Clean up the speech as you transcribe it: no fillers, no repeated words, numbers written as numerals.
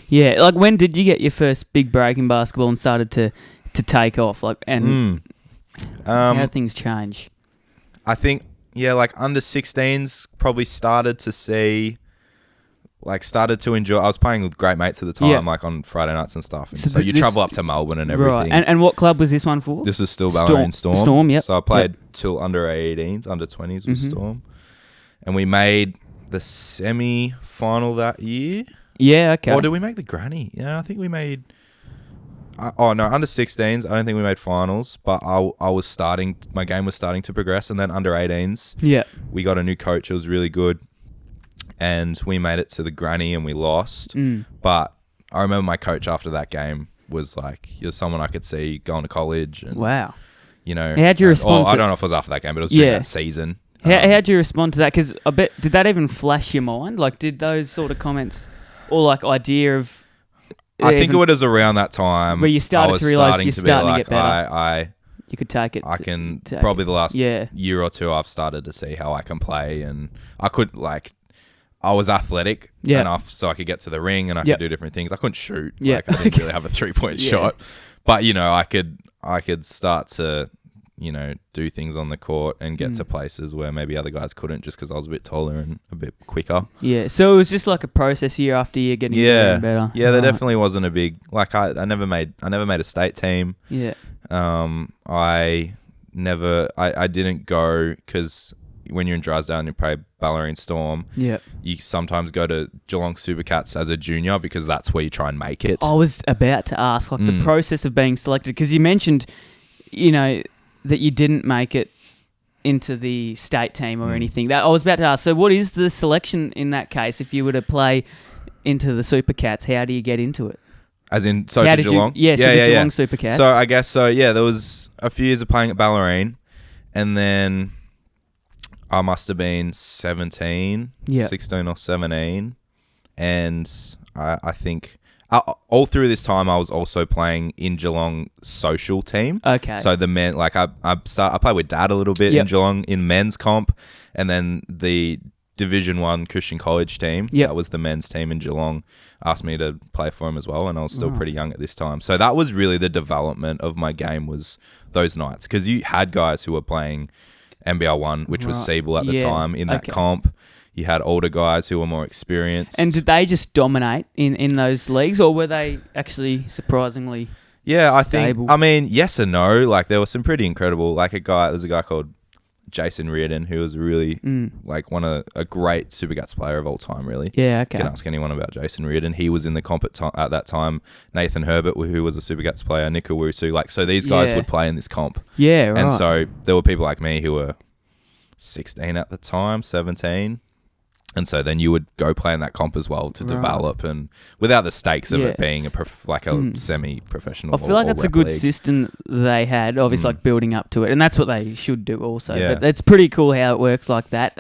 Yeah, like when did you get your first big break in basketball and started to take off? Like, and how things change? I think, like under 16s probably started to enjoy. I was playing with great mates at the time, like on Friday nights and stuff. And so you travel up to Melbourne and everything. Right. And what club was this one for? This was still Ballarat Storm. Storm, yep. So I played till under 18s, under 20s with Storm. And we made the semi-final that year. Yeah, okay. Or did we make the granny? Yeah, I think we made... under 16s, I don't think we made finals, but my game was starting to progress. And then under 18s, we got a new coach. It was really good. And we made it to the granny and we lost. But I remember my coach after that game was like, you're someone I could see going to college. And, wow. You know. How'd you respond I don't know if it was after that game, but it was during that season. How'd you respond to that? Because I bet, did that even flash your mind? Like, did those sort of comments or like idea of... I think it was around that time where you started to realise you're starting to get better. You could take it. I can... Probably the last year or two, I've started to see how I can play. And I could I was athletic enough so I could get to the ring and I could do different things. I couldn't shoot. I didn't really have a 3-point shot. But, I could start to, do things on the court and get to places where maybe other guys couldn't just because I was a bit taller and a bit quicker. Yeah, so it was just like a process year after year getting better and better. Yeah, there definitely wasn't a big... I never made a state team. Yeah. I didn't go because... when you're in Drysdale and you play Ballarat Storm, you sometimes go to Geelong Supercats as a junior because that's where you try and make it. I was about to ask, the process of being selected, because you mentioned, that you didn't make it into the state team or anything. I was about to ask, so what is the selection in that case if you were to play into the Supercats? How do you get into it? As in, to Geelong? Geelong Supercats. So I guess, there was a few years of playing at Ballarat and then... I must have been 16 or 17. And I think all through this time, I was also playing in Geelong social team. Okay. So the men, I played with Dad a little bit in Geelong in men's comp. And then the Division 1 Christian College team, that was the men's team in Geelong, asked me to play for him as well. And I was still pretty young at this time. So that was really the development of my game, was those nights. Because you had guys who were playing... NBL 1, which was Siebel at the time in that comp. You had older guys who were more experienced. And did they just dominate in those leagues, or were they actually surprisingly stable? I mean, yes and no. There was some pretty incredible, there's a guy called Jason Reardon, who was really a great Supergats player of all time, really. Yeah, okay. You can ask anyone about Jason Reardon. He was in the comp at that time. Nathan Herbert, who was a Supergats player, Nick Owusu. So these guys would play in this comp. Yeah, right. And so there were people like me who were 16 at the time, 17. And so then you would go play in that comp as well to develop, and without the stakes of it being a semi-professional. I feel like that's a good system they had, obviously, building up to it, and that's what they should do also. Yeah. But it's pretty cool how it works like that.